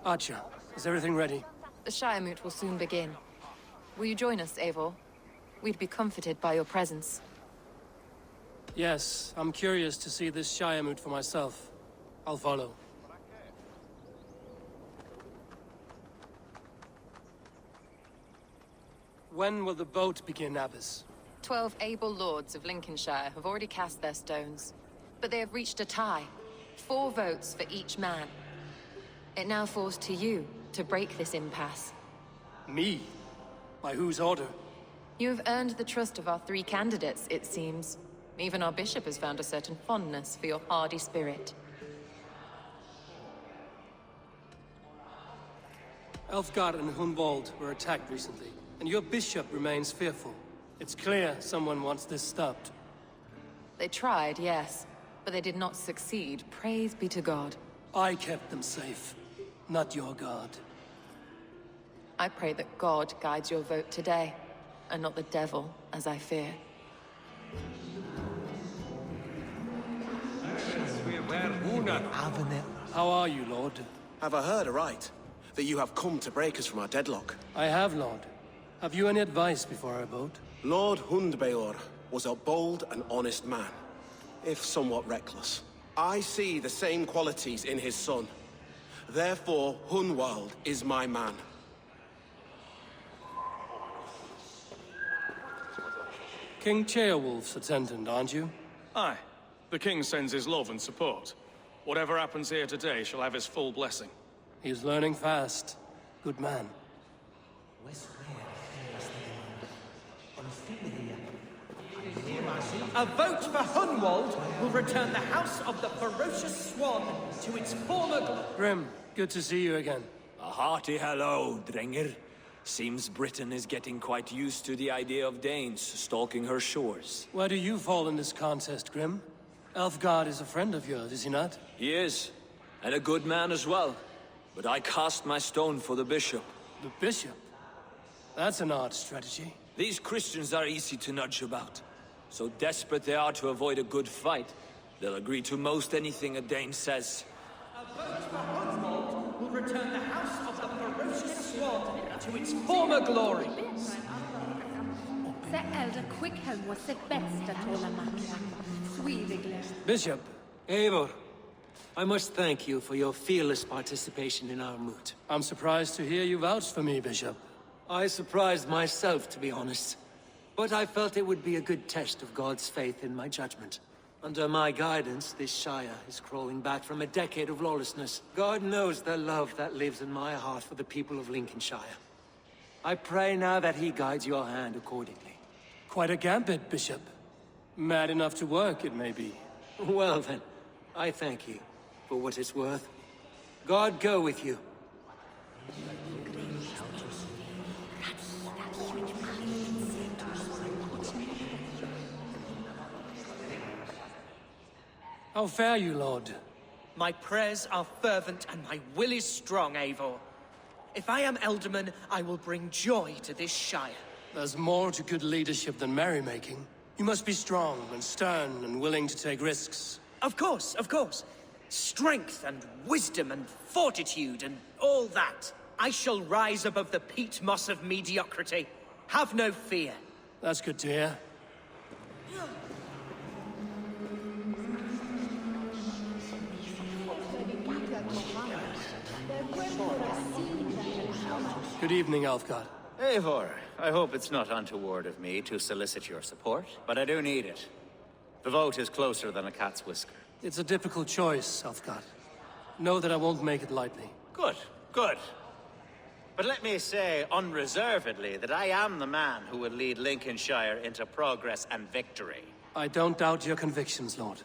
Acha, is everything ready? The Shiremoot will soon begin. Will you join us, Eivor? We'd be comforted by your presence. Yes, I'm curious to see this Shiremoot for myself. I'll follow. When will the boat begin, Abbess? 12 able lords of Lincolnshire have already cast their stones, but they have reached a tie. 4 votes for each man. It now falls to you to break this impasse. Me? By whose order? You have earned the trust of our 3 candidates, it seems. Even our bishop has found a certain fondness for your hardy spirit. Aelfgar and Hunwald were attacked recently, and your bishop remains fearful. It's clear someone wants this stopped. They tried, yes, but they did not succeed. Praise be to God. I kept them safe, not your god. I pray that God guides your vote today, and not the devil, as I fear. How are you, Lord? Have I heard aright? That you have come to break us from our deadlock? I have, Lord. Have you any advice before our vote? Lord Hundbeor was a bold and honest man, if somewhat reckless. I see the same qualities in his son. Therefore, Hunwald is my man. King Ceolwulf's attendant, aren't you? Aye. The king sends his love and support. Whatever happens here today shall have his full blessing. He's learning fast. Good man. A vote for Hunwald will return the House of the Ferocious Swan to its former glory. Grim, good to see you again. A hearty hello, Drenger. Seems Britain is getting quite used to the idea of Danes stalking her shores. Where do you fall in this contest, Grim? Aelfgar is a friend of yours, is he not? He is, and a good man as well. But I cast my stone for the bishop. The bishop? That's an odd strategy. These Christians are easy to nudge about. So desperate they are to avoid a good fight, they'll agree to most anything a Dane says. A vote for Hunwald will return the House of the Ferocious Swan to its former glory. Bishop, Eivor, I must thank you for your fearless participation in our moot. I'm surprised to hear you vouch for me, Bishop. I surprised myself, to be honest. But I felt it would be a good test of God's faith in my judgment. Under my guidance, this Shire is crawling back from a decade of lawlessness. God knows the love that lives in my heart for the people of Lincolnshire. I pray now that he guides your hand accordingly. Quite a gambit, Bishop. Mad enough to work, it may be. Well then, I thank you, for what it's worth. God go with you. How fare you, Lord? My prayers are fervent and my will is strong, Eivor. If I am Ealdorman, I will bring joy to this Shire. There's more to good leadership than merrymaking. You must be strong and stern and willing to take risks. Of course, of course. Strength and wisdom and fortitude and all that. I shall rise above the peat moss of mediocrity. Have no fear. That's good to hear. Good evening, Aelfgar. Eivor, I hope it's not untoward of me to solicit your support, but I do need it. The vote is closer than a cat's whisker. It's a difficult choice, Aelfgar. Know that I won't make it lightly. Good, good. But let me say unreservedly that I am the man who will lead Lincolnshire into progress and victory. I don't doubt your convictions, Lord.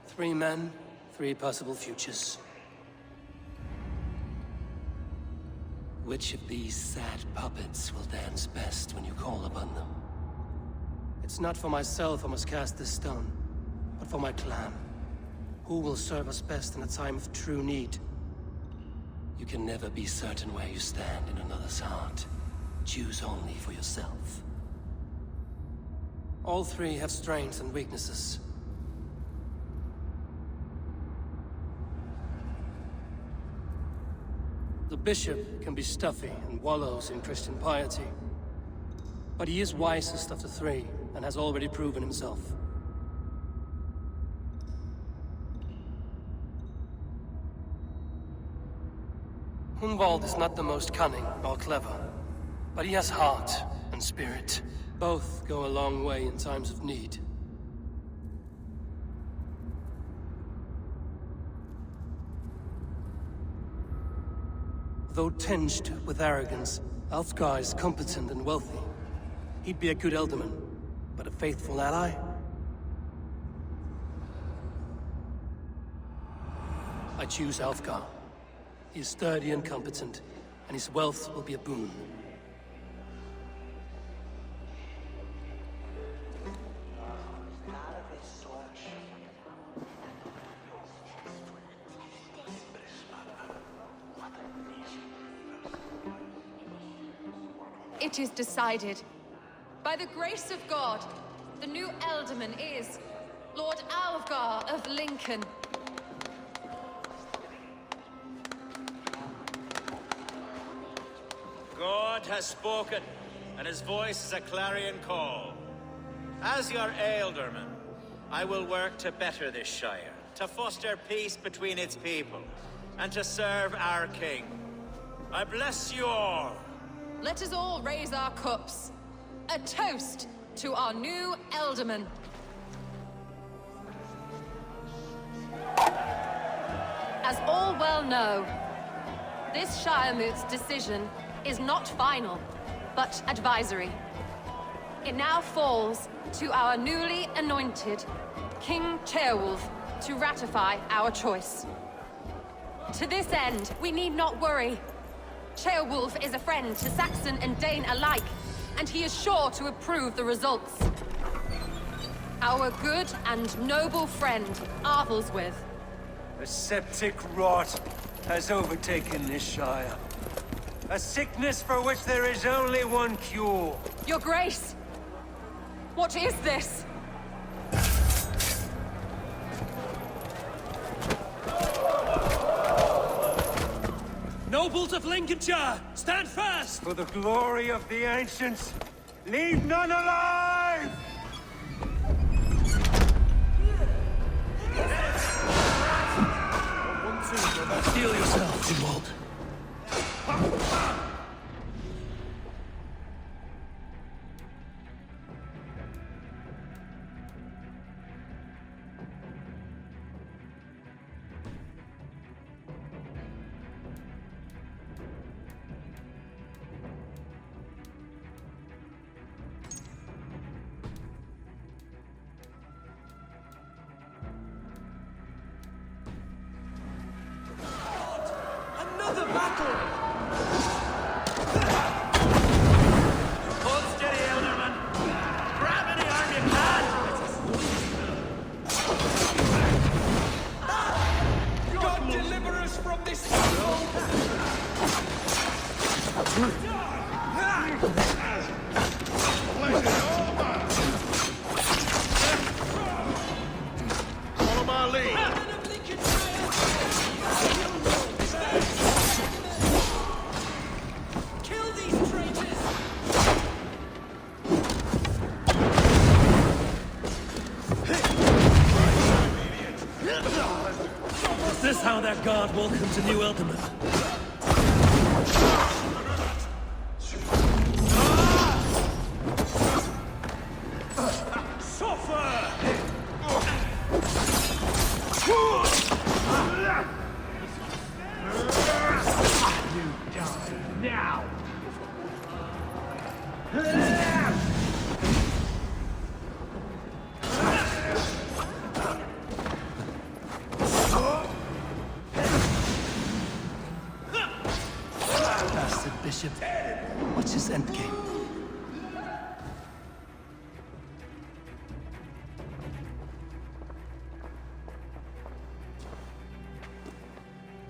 Three men, three possible futures. Which of these sad puppets will dance best when you call upon them? It's not for myself I must cast this stone, but for my clan. Who will serve us best in a time of true need? You can never be certain where you stand in another's heart. Choose only for yourself. All three have strengths and weaknesses. The bishop can be stuffy and wallows in Christian piety. But he is wisest of the three, and has already proven himself. Hunwald is not the most cunning or clever, but he has heart and spirit. Both go a long way in times of need. Though tinged with arrogance, Aelfgar is competent and wealthy. He'd be a good Ealdorman, but a faithful ally? I choose Aelfgar. He is sturdy and competent, and his wealth will be a boon. It is decided. By the grace of God, the new Ealdorman is Lord Aelfgar of Lincoln. God has spoken, and his voice is a clarion call. As your Ealdorman, I will work to better this Shire, to foster peace between its people, and to serve our king. I bless you all. Let us all raise our cups. A toast to our new Ealdorman. As all well know, this Shiremoot's decision is not final, but advisory. It now falls to our newly anointed King Ceolwulf to ratify our choice. To this end, we need not worry. Ceolwulf is a friend to Saxon and Dane alike, and he is sure to approve the results. Our good and noble friend, Arthelswith. A septic rot has overtaken this Shire. A sickness for which there is only one cure. Your Grace! What is this? Nobles of Lincolnshire, stand fast! For the glory of the ancients, leave none alive! Steel yourself, Hunwald. Another battle! Hold steady, Ealdorman. Grab any arm you can! God deliver us from this evil! Follow my lead. Is this how their guard welcomes a new Ealdorman? Suffer! Bishop. What's his endgame?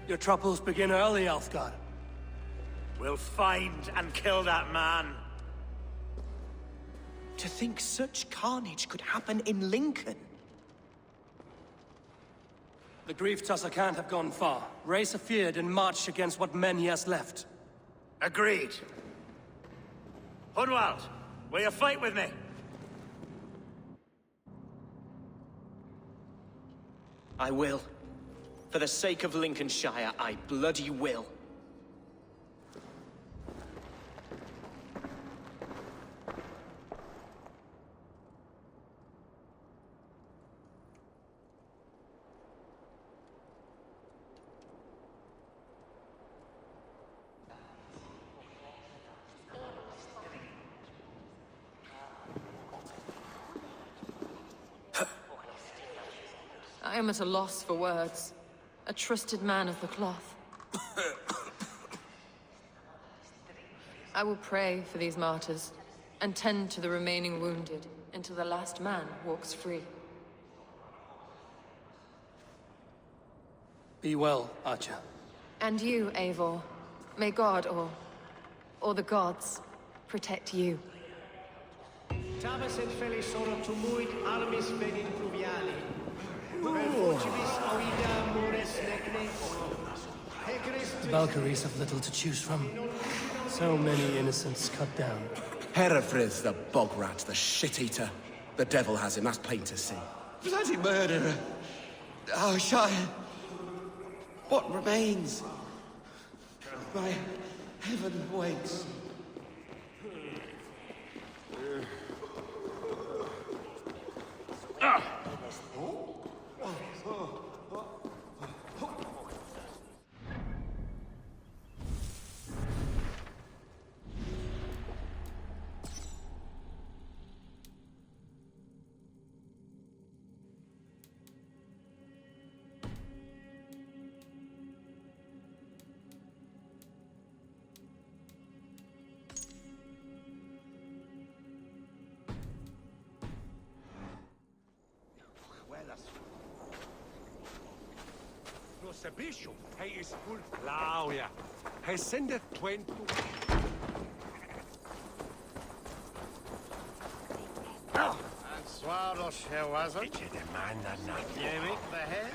Your troubles begin early, Aelfgar. We'll find and kill that man. To think such carnage could happen in Lincoln. The grief tosser can't have gone far. Raise a feared and march against what men he has left. Agreed. Hunwald, will you fight with me? I will. For the sake of Lincolnshire, I bloody will. I am at a loss for words. A trusted man of the cloth. I will pray for these martyrs, and tend to the remaining wounded, until the last man walks free. Be well, Acha. And you, Eivor. May God, or the gods, protect you. Tabes et felisora tumuit armis venin pluviali. Per fortibus auida mores necne. The Valkyries have little to choose from. So many innocents cut down. Herefrith, the bog rat, the shit-eater. The devil has him, that's plain to see. Bloody murderer! Oh, Shire! What remains? My heaven waits. The bishop, he is full Lauja. He sendeth 20. And Swaros, here was it? It's the man that not. You make the head?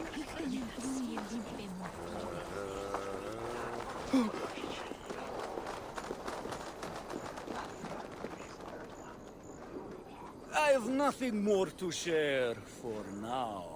I have nothing more to share for now.